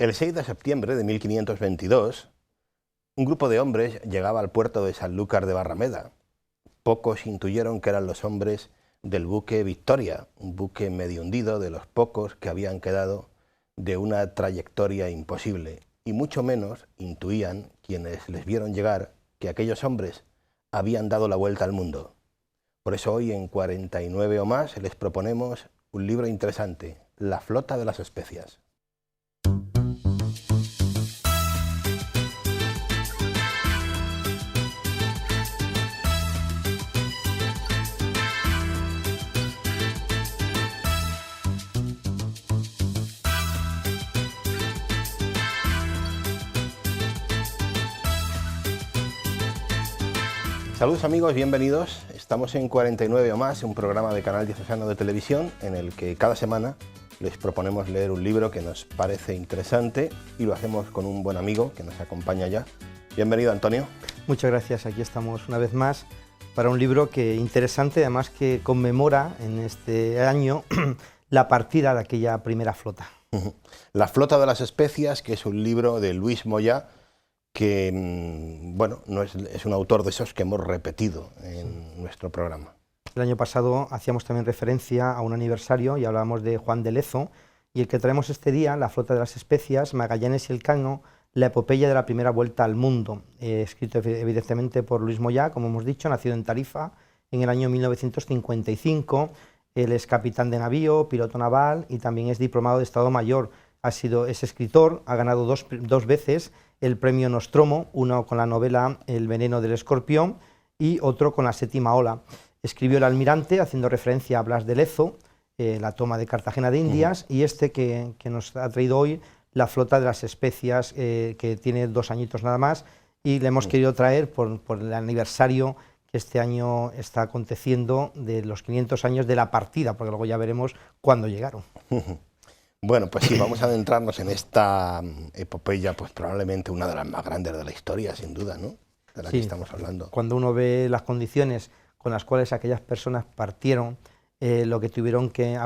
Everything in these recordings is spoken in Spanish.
El 6 de septiembre de 1522, un grupo de hombres llegaba al puerto de Sanlúcar de Barrameda. Pocos intuyeron que eran los hombres del buque Victoria, un buque medio hundido de los pocos que habían quedado de una trayectoria imposible, y mucho menos intuían quienes les vieron llegar que aquellos hombres habían dado la vuelta al mundo. Por eso hoy en 49 o más les proponemos un libro interesante, La flota de las especias. Saludos amigos, bienvenidos. Estamos en 49 o más, un programa de Canal Diocesano de Televisión en el que cada semana les proponemos leer un libro que nos parece interesante y lo hacemos con un buen amigo que nos acompaña ya. Bienvenido, Antonio. Muchas gracias, aquí estamos una vez más para un libro interesante, además que conmemora en este año la partida de aquella primera flota. La flota de las especias, que es un libro de Luis Moyá, que bueno, es un autor de esos que hemos repetido en nuestro programa. El año pasado hacíamos también referencia a un aniversario y hablábamos de Juan de Lezo, y el que traemos este día, La flota de las especias, Magallanes y Elcano, la epopeya de la primera vuelta al mundo, escrito evidentemente por Luis Moyá, como hemos dicho, nacido en Tarifa en el año 1955, él es capitán de navío, piloto naval y también es diplomado de Estado Mayor. Es escritor, ha ganado dos veces el premio Nostromo, uno con la novela El veneno del escorpión y otro con La séptima ola. Escribió El almirante, haciendo referencia a Blas de Lezo, la toma de Cartagena de Indias, y este que nos ha traído hoy, La flota de las especias, que tiene 2 añitos nada más, y le hemos querido traer por el aniversario que este año está aconteciendo de los 500 años de la partida, porque luego ya veremos cuándo llegaron. Bueno, pues sí, vamos a adentrarnos en esta epopeya, pues probablemente una de las más grandes de la historia, sin duda, ¿no? De la que estamos hablando. Cuando uno ve las condiciones con las cuales aquellas personas partieron, a lo que tuvieron que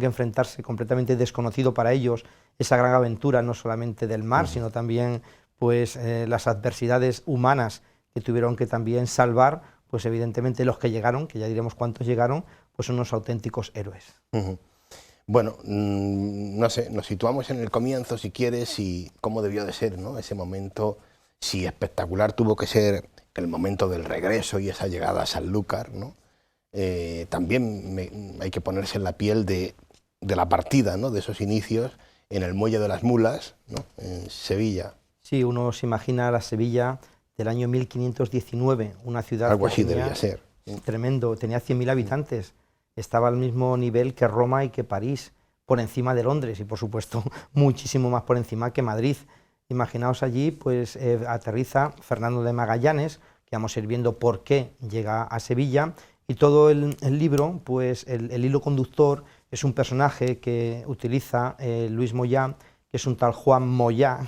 enfrentarse, completamente desconocido para ellos, esa gran aventura no solamente del mar, sino también pues las adversidades humanas que tuvieron que también salvar, pues evidentemente los que llegaron, que ya diremos cuántos llegaron, pues son unos auténticos héroes. Bueno, no sé, nos situamos en el comienzo, si quieres, y cómo debió de ser, ¿no? Ese momento, si espectacular tuvo que ser el momento del regreso y esa llegada a Sanlúcar, ¿no? También hay que ponerse en la piel de la partida, ¿no? De esos inicios en el Muelle de las Mulas, ¿no? En Sevilla. Sí, uno se imagina la Sevilla del año 1519, una ciudad... Algo así debía ser. Tremendo, tenía 100.000 habitantes. Estaba al mismo nivel que Roma y que París, por encima de Londres y por supuesto muchísimo más por encima que Madrid. Imaginaos allí, pues aterriza Fernando de Magallanes, que vamos a ir viendo por qué llega a Sevilla, y todo el libro, pues el hilo conductor es un personaje que utiliza Luis Moyá, que es un tal Juan Moyá,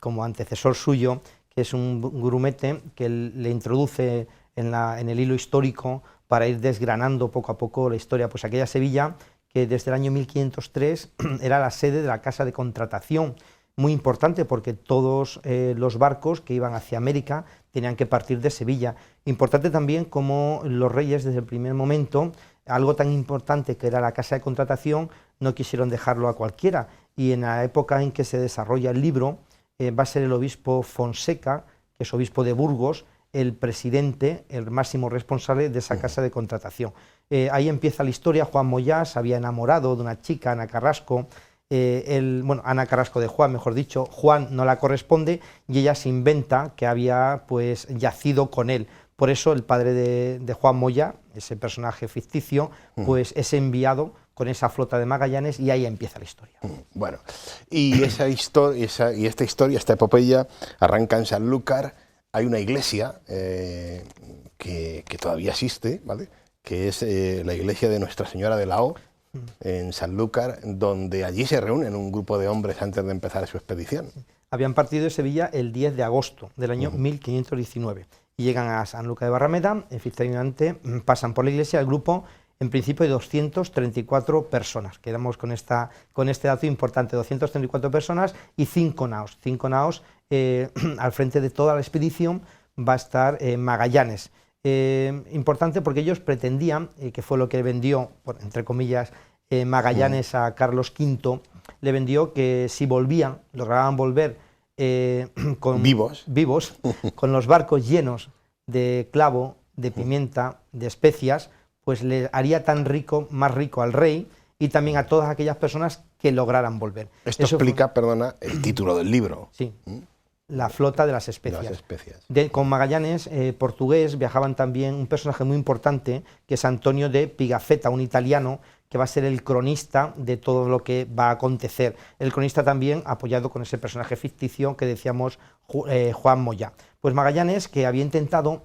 como antecesor suyo, que es un grumete que le introduce en el hilo histórico para ir desgranando poco a poco la historia. Pues aquella Sevilla que desde el año 1503 era la sede de la casa de contratación, muy importante porque todos los barcos que iban hacia América tenían que partir de Sevilla. Importante también como los reyes desde el primer momento, algo tan importante que era la casa de contratación, no quisieron dejarlo a cualquiera, y en la época en que se desarrolla el libro va a ser el obispo Fonseca, que es obispo de Burgos, el presidente, el máximo responsable de esa casa de contratación. Ahí empieza la historia. Juan Moyá se había enamorado de una chica, Ana Carrasco, Ana Carrasco de Juan, mejor dicho. Juan no la corresponde y ella se inventa que había pues yacido con él. Por eso el padre de Juan Moyá, ese personaje ficticio, pues es enviado con esa flota de Magallanes y ahí empieza la historia. Bueno, y esta historia, esta epopeya, arranca en Sanlúcar. Hay una iglesia que todavía existe, ¿vale? Que es la iglesia de Nuestra Señora de la O, en Sanlúcar, donde allí se reúnen un grupo de hombres antes de empezar su expedición. Habían partido de Sevilla el 10 de agosto del año 1519 y llegan a Sanlúcar de Barrameda. Efectivamente pasan por la iglesia, el grupo en principio de 234 personas. Quedamos con este dato importante, 234 personas y 5 naos. 5 naos al frente de toda la expedición va a estar Magallanes. Importante porque ellos pretendían, que fue lo que vendió, entre comillas, Magallanes a Carlos V, le vendió que si volvían, lograban volver vivos, con los barcos llenos de clavo, de pimienta, de especias, pues le haría más rico al rey y también a todas aquellas personas que lograran volver. Esto explica, perdona, el título del libro. Sí. La flota de las especias. Con Magallanes, portugués, viajaban también un personaje muy importante, que es Antonio de Pigafetta, un italiano, que va a ser el cronista de todo lo que va a acontecer. El cronista también apoyado con ese personaje ficticio que decíamos, Juan Moya. Pues Magallanes, que había intentado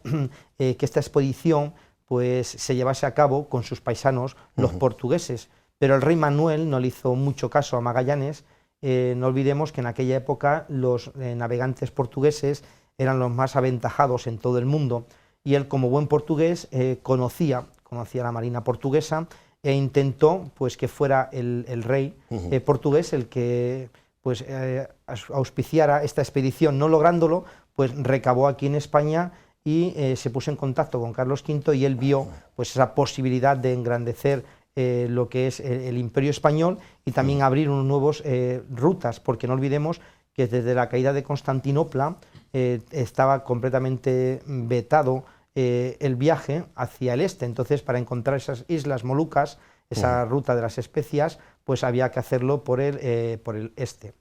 que esta expedición pues, se llevase a cabo con sus paisanos, los portugueses, pero el rey Manuel no le hizo mucho caso a Magallanes. No olvidemos que en aquella época los navegantes portugueses eran los más aventajados en todo el mundo y él, como buen portugués, conocía la marina portuguesa e intentó pues, que fuera el rey portugués el que pues, auspiciara esta expedición. No lográndolo, pues recabó aquí en España y se puso en contacto con Carlos V y él vio pues, esa posibilidad de engrandecer lo que es el Imperio Español y también abrir unas nuevas rutas, porque no olvidemos que desde la caída de Constantinopla estaba completamente vetado el viaje hacia el este. Entonces, para encontrar esas islas Molucas, esa ruta de las especias, pues había que hacerlo por el este.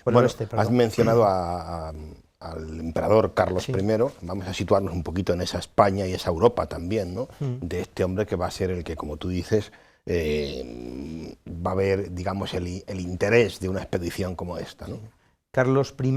Bueno, el oeste, has mencionado al emperador Carlos I, vamos a situarnos un poquito en esa España y esa Europa también, ¿no? De este hombre que va a ser el que, como tú dices, va a haber, digamos, el interés de una expedición como esta, ¿no? Carlos I,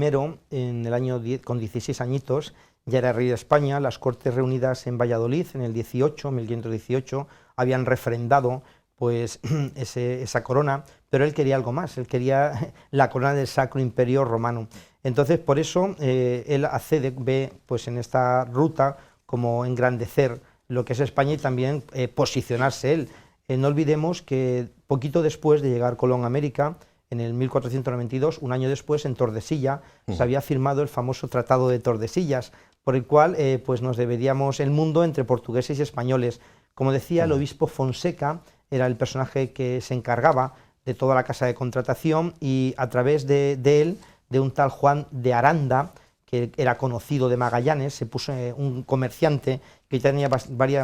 en el año con 16 añitos, ya era rey de España. Las Cortes reunidas en Valladolid en el 1518, habían refrendado pues, esa corona, pero él quería algo más, él quería la corona del Sacro Imperio Romano. Entonces, por eso, él accede, ve pues, en esta ruta como engrandecer lo que es España y también posicionarse él. No olvidemos que poquito después de llegar Colón a América, en el 1492, un año después, en Tordesillas, se había firmado el famoso Tratado de Tordesillas, por el cual pues nos dividíamos el mundo entre portugueses y españoles. Como decía, el obispo Fonseca era el personaje que se encargaba de toda la casa de contratación y a través de él, de un tal Juan de Aranda, que era conocido de Magallanes, se puso un comerciante que ya tenía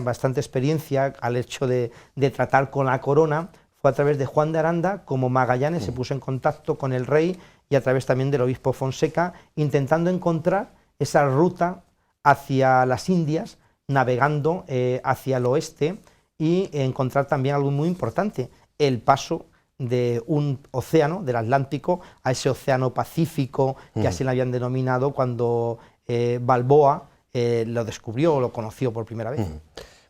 bastante experiencia al hecho de tratar con la corona. Fue a través de Juan de Aranda como Magallanes se puso en contacto con el rey y a través también del obispo Fonseca, intentando encontrar esa ruta hacia las Indias, navegando hacia el oeste y encontrar también algo muy importante, el paso de un océano, del Atlántico, a ese océano Pacífico, que así lo habían denominado cuando Balboa lo descubrió o lo conoció por primera vez.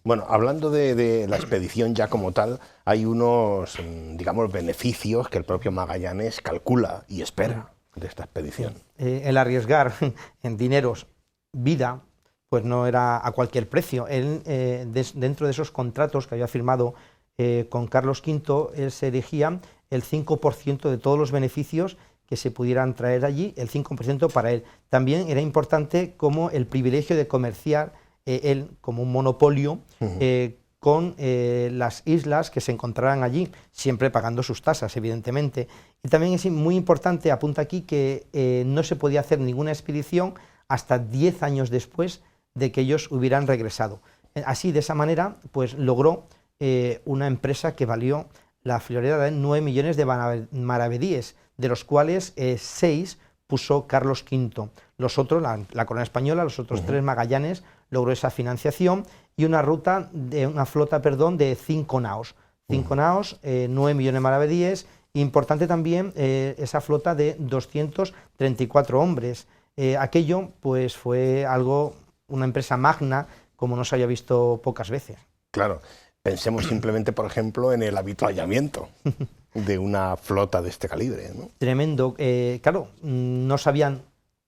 Bueno, hablando de la expedición ya como tal, hay unos, digamos, beneficios que el propio Magallanes calcula y espera de esta expedición. El arriesgar en dineros, vida, pues no era a cualquier precio. Él, dentro de esos contratos que había firmado con Carlos V, él se elegía el 5% de todos los beneficios que se pudieran traer allí, el 5% para él. También era importante como el privilegio de comerciar él como un monopolio con las islas que se encontraran allí, siempre pagando sus tasas, evidentemente. Y también es muy importante, apunta aquí, que no se podía hacer ninguna expedición hasta 10 años después de que ellos hubieran regresado. Así, de esa manera, pues logró una empresa que valió la friolera de 9 millones de maravedíes, de los cuales 6 puso Carlos V. Los otros, la corona española, los otros 3 Magallanes, logró esa financiación y una flota de 5 naos. 5 naos, 9 millones de maravedíes. Importante también esa flota de 234 hombres. Aquello pues fue una empresa magna como no se había visto pocas veces. Claro, pensemos simplemente, por ejemplo, en el avituallamiento de una flota de este calibre, ¿no? Tremendo. Claro, no sabían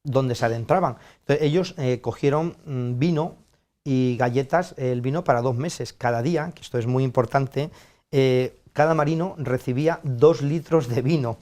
dónde se adentraban. Entonces, ellos cogieron vino y galletas el vino para 2 meses. Cada día, que esto es muy importante, cada marino recibía 2 litros de vino.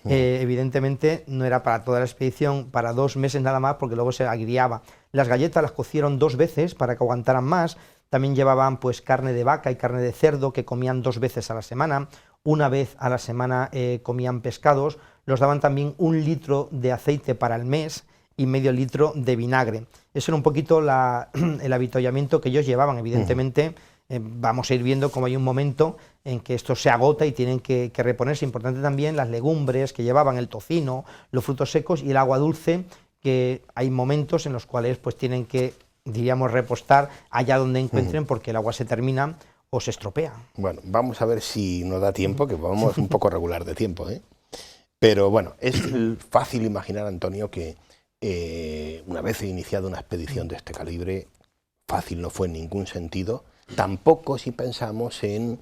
Evidentemente no era para toda la expedición, para 2 meses nada más, porque luego se agriaba. Las galletas las cocieron 2 veces para que aguantaran más. También llevaban pues carne de vaca y carne de cerdo, que comían 2 veces a la semana. Una vez a la semana comían pescados. Los daban también 1 litro de aceite para el mes y medio litro de vinagre. Eso era un poquito el avituallamiento que ellos llevaban. Evidentemente vamos a ir viendo cómo hay un momento en que esto se agota y tienen que reponerse. Importante también las legumbres que llevaban, el tocino, los frutos secos y el agua dulce, que hay momentos en los cuales pues tienen que, diríamos, repostar allá donde encuentren, porque el agua se termina o se estropea. Bueno, vamos a ver si nos da tiempo, que vamos un poco regular de tiempo, ¿eh? Pero bueno, es fácil imaginar, Antonio, que una vez iniciada una expedición de este calibre, fácil no fue en ningún sentido, tampoco si pensamos en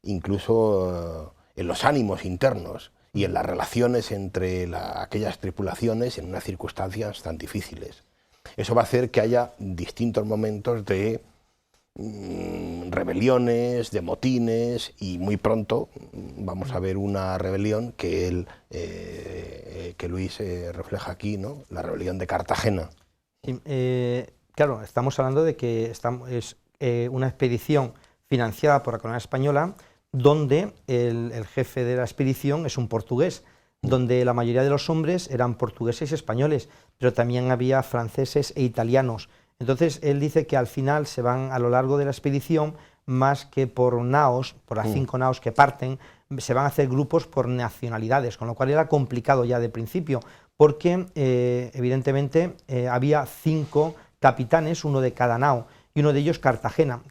incluso en los ánimos internos y en las relaciones entre aquellas tripulaciones en unas circunstancias tan difíciles. Eso va a hacer que haya distintos momentos de rebeliones, de motines, y muy pronto vamos a ver una rebelión que Luis refleja aquí, ¿no? La rebelión de Cartagena. Sí, claro, estamos hablando de que es una expedición financiada por la corona española, donde el jefe de la expedición es un portugués, donde la mayoría de los hombres eran portugueses y españoles, pero también había franceses e italianos. Entonces él dice que al final se van a lo largo de la expedición, más que por naos, por las 5 naos que parten, se van a hacer grupos por nacionalidades, con lo cual era complicado ya de principio, porque evidentemente había 5 capitanes, uno de cada nao, y uno de ellos Cartagena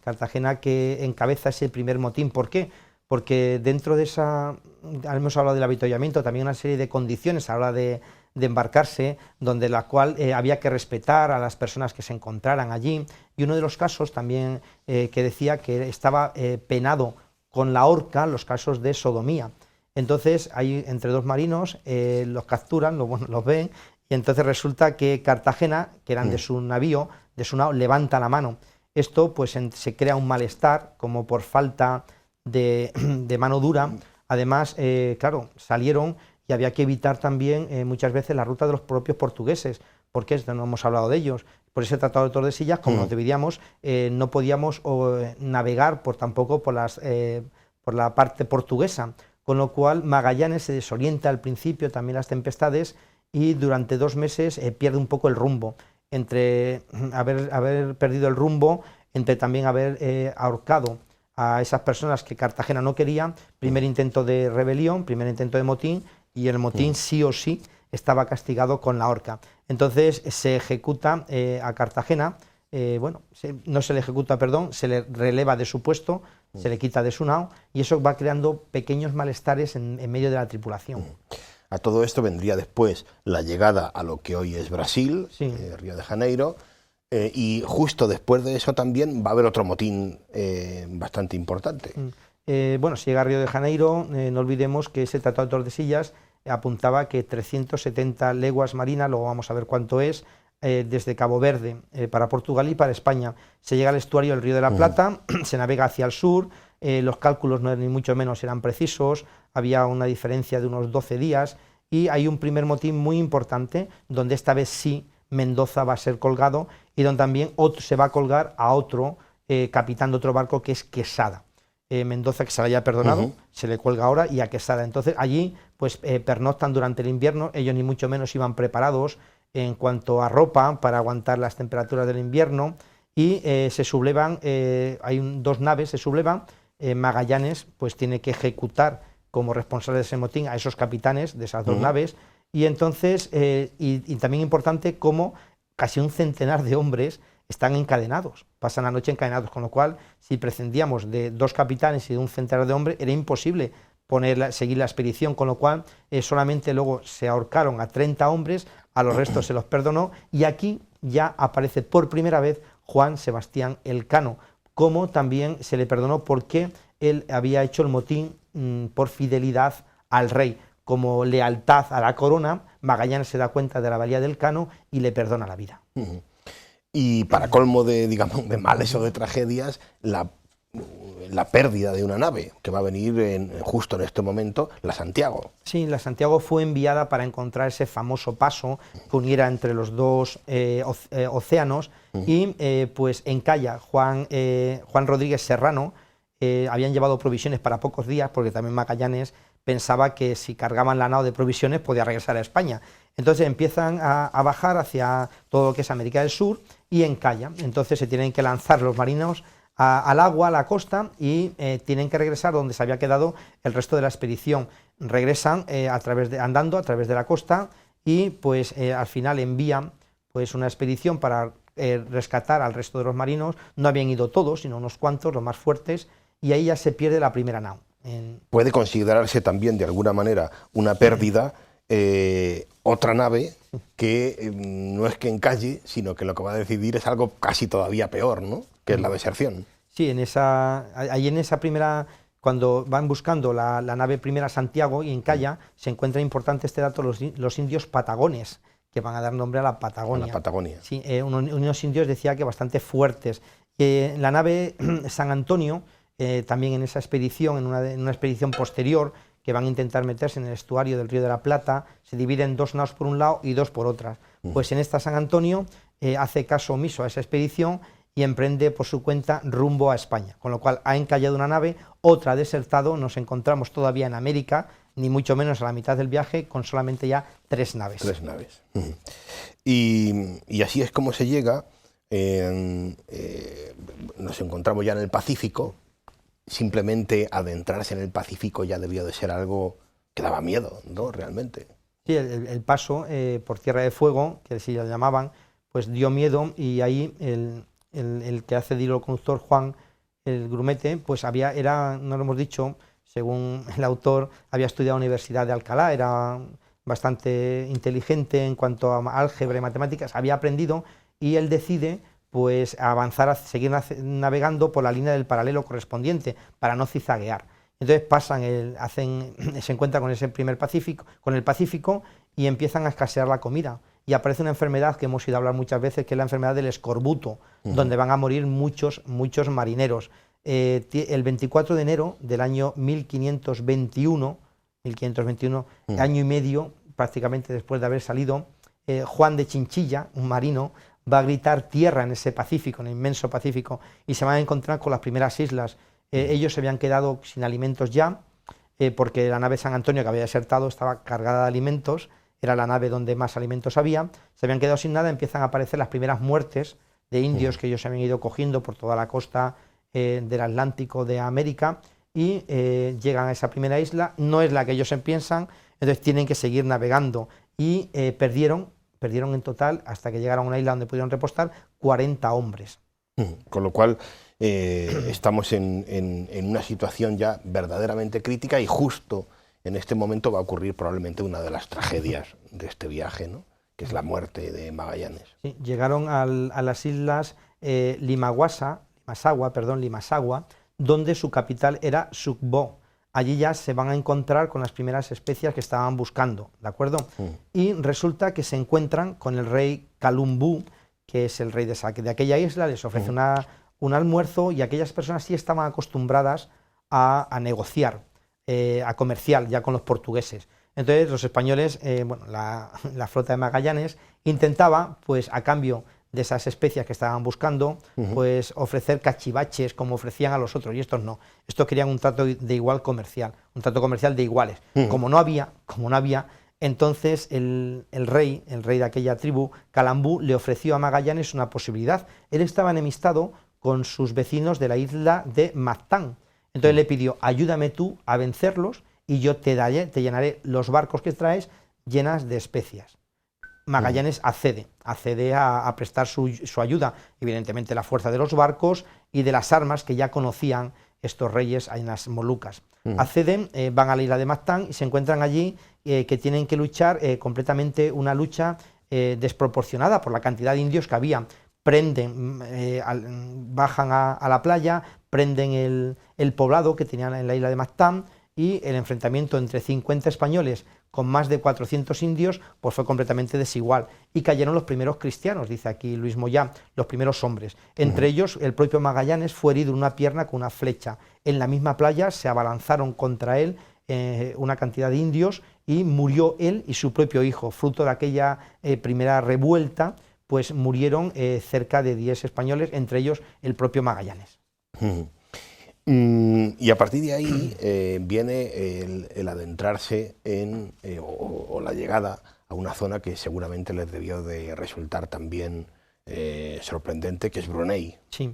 que encabeza ese primer motín. ¿Por qué? Porque dentro de hemos hablado del avituallamiento, también una serie de condiciones a la hora de embarcarse, donde la cual había que respetar a las personas que se encontraran allí, y uno de los casos también que decía que estaba penado con la horca los casos de sodomía. Entonces hay entre 2 marinos, los capturan, los ven, y entonces resulta que Cartagena, que eran de su navío, de su nao, levanta la mano. Esto pues se crea un malestar, como por falta de mano dura. Además, claro, salieron y había que evitar también muchas veces la ruta de los propios portugueses, porque no hemos hablado de ellos. Por ese Tratado de Tordesillas, como nos dividíamos, no podíamos navegar tampoco por la parte portuguesa, con lo cual Magallanes se desorienta al principio, también las tempestades, y durante 2 meses pierde un poco el rumbo, entre haber perdido el rumbo, entre también haber ahorcado a esas personas que Cartagena no quería. Primer intento de rebelión, primer intento de motín, y el motín sí o sí estaba castigado con la horca. Entonces se ejecuta a Cartagena, no se le ejecuta, perdón, se le releva de su puesto, se le quita de su nao, y eso va creando pequeños malestares en medio de la tripulación. A todo esto vendría después la llegada a lo que hoy es Brasil, sí. Río de Janeiro, y justo después de eso también va a haber otro motín bastante importante. Bueno, si llega a Río de Janeiro, no olvidemos que ese Tratado de Tordesillas apuntaba que 370 leguas marinas, luego vamos a ver cuánto es, desde Cabo Verde para Portugal y para España. Se llega al estuario del Río de la Plata, se navega hacia el sur, los cálculos no, ni mucho menos eran precisos, había una diferencia de unos 12 días, y hay un primer motín muy importante, donde esta vez sí Mendoza va a ser colgado, y donde también se va a colgar a otro capitán de otro barco, que es Quesada. Mendoza, que se le haya perdonado, se le cuelga ahora, y a Quesada. Entonces allí pues pernoctan durante el invierno. Ellos ni mucho menos iban preparados en cuanto a ropa para aguantar las temperaturas del invierno, y se sublevan, hay 2 naves, se sublevan. Magallanes pues tiene que ejecutar como responsable de ese motín a esos capitanes de esas 2 naves, y entonces, y también importante, como casi un centenar de hombres están encadenados, pasan la noche encadenados, con lo cual, si prescindíamos de 2 capitanes y de un centenar de hombres, era imposible seguir la expedición, con lo cual solamente luego se ahorcaron a 30 hombres, a los restos se los perdonó, y aquí ya aparece por primera vez Juan Sebastián Elcano, como también se le perdonó porque él había hecho el motín por fidelidad al rey, como lealtad a la corona. Magallanes se da cuenta de la valía del Elcano y le perdona la vida. Y para colmo de, digamos, de males o de tragedias, la pérdida de una nave, que va a venir justo en este momento, la Santiago. Sí, la Santiago fue enviada para encontrar ese famoso paso que uniera entre los dos océanos y pues encalla Juan Rodríguez Serrano. Habían llevado provisiones para pocos días porque también Magallanes pensaba que si cargaban la nao de provisiones podía regresar a España. Entonces empiezan a bajar hacia todo lo que es América del Sur y encalla. Entonces se tienen que lanzar los marinos al agua, a la costa, y tienen que regresar donde se había quedado el resto de la expedición. Regresan andando a través de la costa y pues al final envían pues una expedición para rescatar al resto de los marinos. No habían ido todos, sino unos cuantos, los más fuertes, y ahí ya se pierde la primera nao. Puede considerarse también de alguna manera una pérdida otra nave que no es que encalle, sino que lo que va a decidir es algo casi todavía peor, ¿no? Que es la deserción. Sí, ahí en esa primera, cuando van buscando la nave primera Santiago y encalla, se encuentra importante este dato, los indios patagones, que van a dar nombre a la Patagonia. A la Patagonia. Sí, unos indios decía que bastante fuertes. La nave San Antonio, también en esa expedición, en una expedición posterior, que van a intentar meterse en el estuario del Río de la Plata, se divide en dos naos por un lado y dos por otras. Pues en esta San Antonio hace caso omiso a esa expedición y emprende por su cuenta rumbo a España, con lo cual ha encallado una nave, otra ha desertado, nos encontramos todavía en América, ni mucho menos a la mitad del viaje, con solamente ya 3 naves. 3 naves. Y así es como se llega, nos encontramos ya en el Pacífico. Simplemente adentrarse en el Pacífico ya debió de ser algo que daba miedo, ¿no? Realmente. Sí, el paso por Tierra de Fuego, que así lo llamaban, pues dio miedo, y ahí el que hace de hilo conductor, Juan el Grumete, pues no lo hemos dicho, según el autor, había estudiado en la Universidad de Alcalá, era bastante inteligente en cuanto a álgebra y matemáticas, había aprendido, y él decide pues avanzar, seguir navegando por la línea del paralelo correspondiente para no cizaguear. Entonces se encuentran con el Pacífico, y empiezan a escasear la comida. Y aparece una enfermedad que hemos ido a hablar muchas veces, que es la enfermedad del escorbuto, donde van a morir muchos marineros. El 24 de enero del año 1521, año y medio prácticamente después de haber salido, Juan de Chinchilla, un marino, va a gritar tierra en ese Pacífico, en el inmenso Pacífico, y se van a encontrar con las primeras islas. Ellos se habían quedado sin alimentos ya, porque la nave San Antonio, que había desertado, estaba cargada de alimentos, era la nave donde más alimentos había, se habían quedado sin nada. Empiezan a aparecer las primeras muertes de indios que ellos habían ido cogiendo por toda la costa del Atlántico de América, y llegan a esa primera isla, no es la que ellos piensan, entonces tienen que seguir navegando, y perdieron en total, hasta que llegaron a una isla donde pudieron repostar, 40 hombres. Con lo cual estamos en una situación ya verdaderamente crítica, y justo en este momento va a ocurrir probablemente una de las tragedias de este viaje, ¿no? Que es la muerte de Magallanes. Sí, llegaron a las islas Limassagua, donde su capital era Sucbó. Allí ya se van a encontrar con las primeras especias que estaban buscando, ¿de acuerdo? Y resulta que se encuentran con el rey Kalumbú, que es el rey de aquella isla, les ofrece un almuerzo, y aquellas personas sí estaban acostumbradas a negociar, a comerciar ya con los portugueses. Entonces los españoles, la flota de Magallanes intentaba, pues a cambio de esas especias que estaban buscando, pues ofrecer cachivaches como ofrecían a los otros, y estos no. Estos querían un trato de igual comercial, un trato comercial de iguales. Como no había, entonces el rey de aquella tribu, Calambú, le ofreció a Magallanes una posibilidad. Él estaba enemistado con sus vecinos de la isla de Mactán. Entonces le pidió: ayúdame tú a vencerlos y yo te llenaré los barcos que traes llenas de especias. Magallanes accede a prestar su ayuda, evidentemente la fuerza de los barcos y de las armas que ya conocían estos reyes en las Molucas. Acceden, van a la isla de Mactán y se encuentran allí que tienen que luchar completamente una lucha desproporcionada por la cantidad de indios que había. Bajan a la playa, prenden el poblado que tenían en la isla de Mactán, y el enfrentamiento entre 50 españoles con más de 400 indios, pues fue completamente desigual. Y cayeron los primeros cristianos, dice aquí Luis Moyá, los primeros hombres. Entre ellos, el propio Magallanes fue herido en una pierna con una flecha. En la misma playa se abalanzaron contra él una cantidad de indios y murió él y su propio hijo. Fruto de aquella primera revuelta, pues murieron cerca de 10 españoles, entre ellos el propio Magallanes. Y a partir de ahí viene el adentrarse en, o la llegada a una zona que seguramente les debió de resultar también sorprendente, que es Brunei. Sí,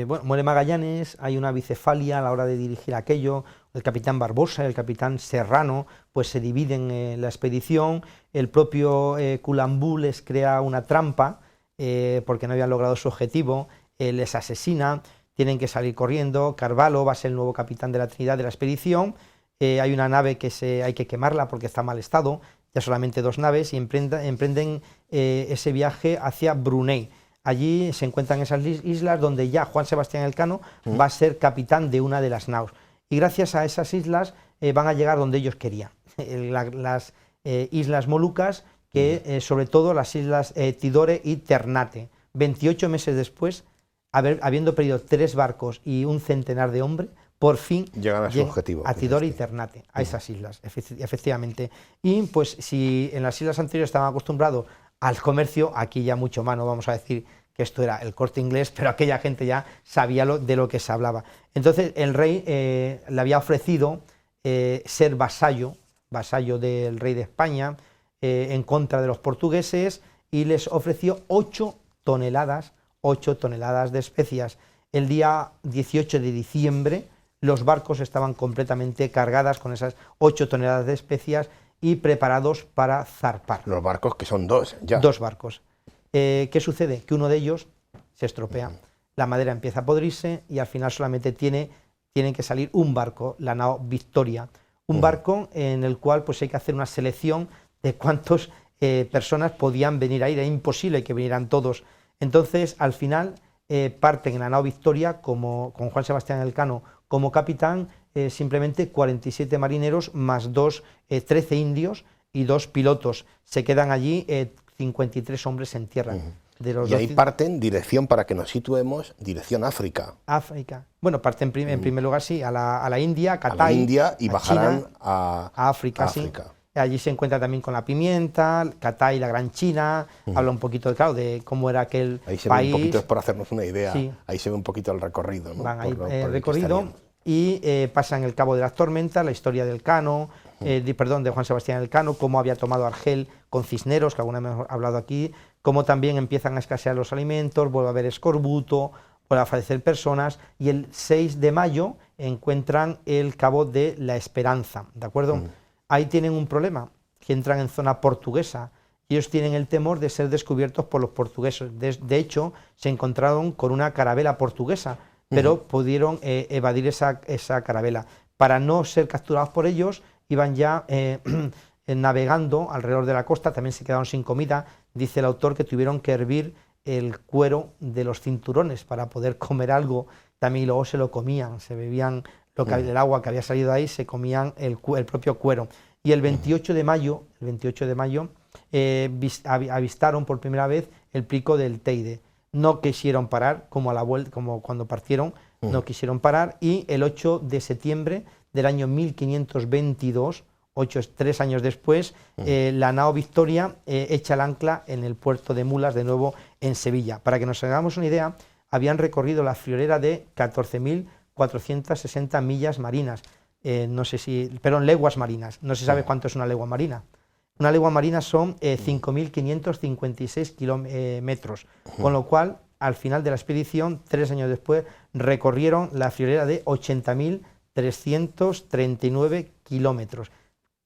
bueno, muere Magallanes, hay una bicefalia a la hora de dirigir aquello, el capitán Barbosa, el capitán Serrano, pues se dividen la expedición, el propio Culambú les crea una trampa, porque no habían logrado su objetivo, les asesina, tienen que salir corriendo, Carvalho va a ser el nuevo capitán de la Trinidad de la expedición, hay una nave que hay que quemarla porque está en mal estado, ya solamente 2 naves, y emprenden ese viaje hacia Brunei. Allí se encuentran esas islas donde ya Juan Sebastián Elcano va a ser capitán de una de las naus. Y gracias a esas islas van a llegar donde ellos querían, las Islas Molucas, que sobre todo las islas Tidore y Ternate. 28 meses después, habiendo perdido 3 barcos y un centenar de hombres, por fin llegan a su objetivo, a Tidore y Ternate, a esas islas, efectivamente. Y pues si en las islas anteriores estaban acostumbrados al comercio, aquí ya mucho más, no vamos a decir que esto era el Corte Inglés, pero aquella gente ya sabía de lo que se hablaba. Entonces el rey le había ofrecido ser vasallo del rey de España en contra de los portugueses, y les ofreció 8 toneladas de especias. El día 18 de diciembre los barcos estaban completamente cargadas con esas 8 toneladas de especias y preparados para zarpar. Los barcos, que son 2 ya. 2 barcos. ¿Qué sucede? Que uno de ellos se estropea, la madera empieza a podrirse y al final solamente tienen que salir un barco, la nao Victoria. Un barco en el cual pues hay que hacer una selección de cuántas personas podían venir ahí. Era imposible que vinieran todos. Entonces, al final, parten en la nao Victoria con Juan Sebastián Elcano como capitán, simplemente 47 marineros más 13 indios y 2 pilotos. Se quedan allí 53 hombres en tierra. Y ahí parten dirección, para que nos situemos, dirección África. África. Bueno, parten en primer lugar, sí, a la India, a Catay, a la India, y bajarán China, a África, sí. Allí se encuentra también con la pimienta, Catay, la Gran China, habla un poquito de cómo era aquel ahí se país. Ve un poquito, es por hacernos una idea, sí. Ahí se ve un poquito el recorrido, ¿no? Van ahí el recorrido y pasan el Cabo de las Tormentas, la historia del Cano, de Juan Sebastián Elcano, cómo había tomado Argel con Cisneros, que alguna vez hemos hablado aquí, cómo también empiezan a escasear los alimentos, vuelve a haber escorbuto, vuelve a fallecer personas, y el 6 de mayo encuentran el Cabo de la Esperanza, ¿de acuerdo? Ahí tienen un problema, que entran en zona portuguesa, y ellos tienen el temor de ser descubiertos por los portugueses. De hecho, se encontraron con una carabela portuguesa, pero pudieron evadir esa carabela. Para no ser capturados por ellos, iban ya navegando alrededor de la costa, también se quedaron sin comida. Dice el autor que tuvieron que hervir el cuero de los cinturones para poder comer algo, también, y luego se lo comían, se bebían el agua que había salido ahí, se comían el propio cuero. Y el 28 de mayo, avistaron por primera vez el pico del Teide. No quisieron parar, como cuando partieron, no quisieron parar, y el 8 de septiembre del año 1522, 3 años después, la nao Victoria echa el ancla en el puerto de Mulas, de nuevo en Sevilla. Para que nos hagamos una idea, habían recorrido la friolera de 14.460 millas marinas, leguas marinas, no se sabe cuánto es una legua marina. Una legua marina son 5.556 kilómetros, con lo cual, al final de la expedición, 3 años después, recorrieron la friolera de 80.339 kilómetros.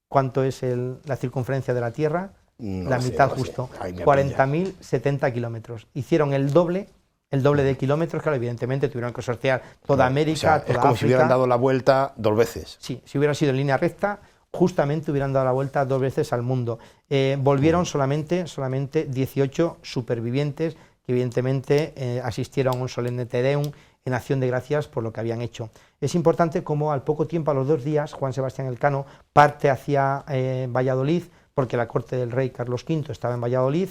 ¿Cuánto es la circunferencia de la Tierra? La mitad justo, 40.070 kilómetros. Hicieron el doble de kilómetros, claro, evidentemente tuvieron que sortear toda América, toda es como África. Si hubieran dado la vuelta 2 veces. Sí, si hubiera sido en línea recta, justamente hubieran dado la vuelta 2 veces al mundo. Volvieron solamente 18 supervivientes, que evidentemente asistieron a un solemne Te Deum en acción de gracias por lo que habían hecho. Es importante como al poco tiempo, a los 2 días, Juan Sebastián Elcano parte hacia Valladolid, porque la corte del rey Carlos V estaba en Valladolid.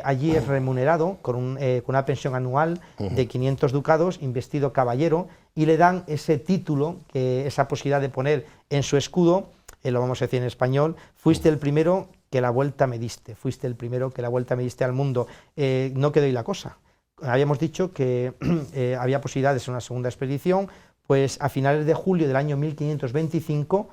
Allí es remunerado con una pensión anual de 500 ducados, investido caballero, y le dan ese título, esa posibilidad de poner en su escudo, lo vamos a decir en español: fuiste el primero que la vuelta me diste, fuiste el primero que la vuelta me diste al mundo. No quedó ahí la cosa. Habíamos dicho que había posibilidades en una segunda expedición, pues a finales de julio del año 1525,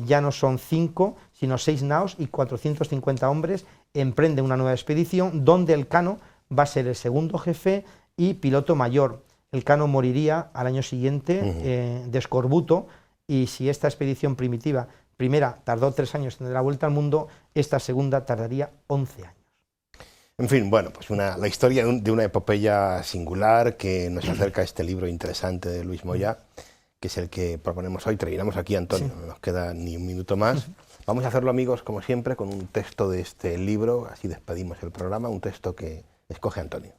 ya no son 5, sino 6 naos y 450 hombres emprenden una nueva expedición, donde Elcano va a ser el segundo jefe y piloto mayor. Elcano moriría al año siguiente de escorbuto, y si esta expedición primera tardó 3 años en dar la vuelta al mundo, esta segunda tardaría 11 años. En fin, bueno, pues la historia de una epopeya singular que nos acerca a este libro interesante de Luis Moyá, que es el que proponemos hoy. Terminamos aquí, Antonio, sí. No nos queda ni un minuto más. Vamos a hacerlo, amigos, como siempre, con un texto de este libro, así despedimos el programa, un texto que escoge Antonio.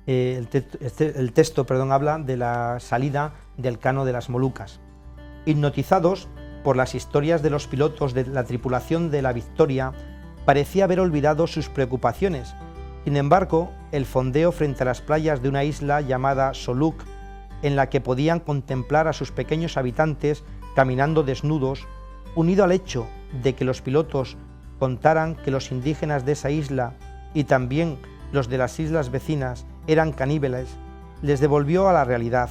El texto habla de la salida de Elcano de las Molucas. Hipnotizados por las historias de los pilotos de la tripulación de la Victoria, parecía haber olvidado sus preocupaciones. Sin embargo, el fondeo frente a las playas de una isla llamada Soluk, en la que podían contemplar a sus pequeños habitantes caminando desnudos, unido al hecho de que los pilotos contaran que los indígenas de esa isla y también los de las islas vecinas eran caníbales, les devolvió a la realidad,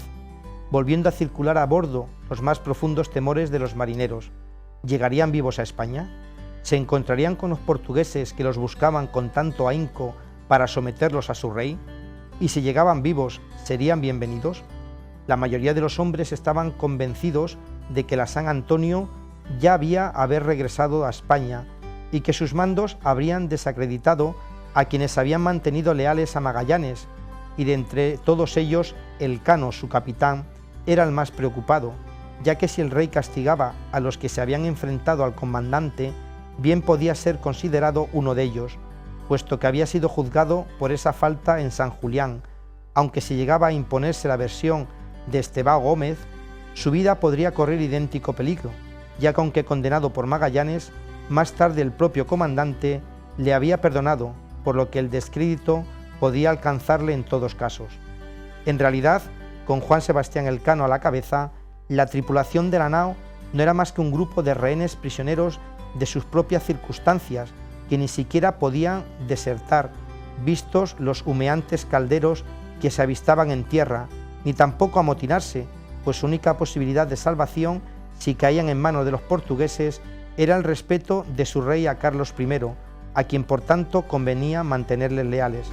volviendo a circular a bordo los más profundos temores de los marineros. ¿Llegarían vivos a España? ¿Se encontrarían con los portugueses que los buscaban con tanto ahínco para someterlos a su rey? ¿Y si llegaban vivos, serían bienvenidos? La mayoría de los hombres estaban convencidos de que la San Antonio ya había regresado a España y que sus mandos habrían desacreditado a quienes habían mantenido leales a Magallanes, y de entre todos ellos Elcano, su capitán, era el más preocupado, ya que si el rey castigaba a los que se habían enfrentado al comandante, bien podía ser considerado uno de ellos, puesto que había sido juzgado por esa falta en San Julián. Aunque si llegaba a imponerse la versión de Estebao Gómez, su vida podría correr idéntico peligro, ya que aunque condenado por Magallanes, más tarde el propio comandante le había perdonado, por lo que el descrédito podía alcanzarle en todos casos. En realidad, con Juan Sebastián Elcano a la cabeza, la tripulación de la nao no era más que un grupo de rehenes prisioneros de sus propias circunstancias, que ni siquiera podían desertar, vistos los humeantes calderos que se avistaban en tierra, ni tampoco amotinarse, pues su única posibilidad de salvación, si caían en manos de los portugueses, era el respeto de su rey a Carlos I, a quien por tanto convenía mantenerles leales.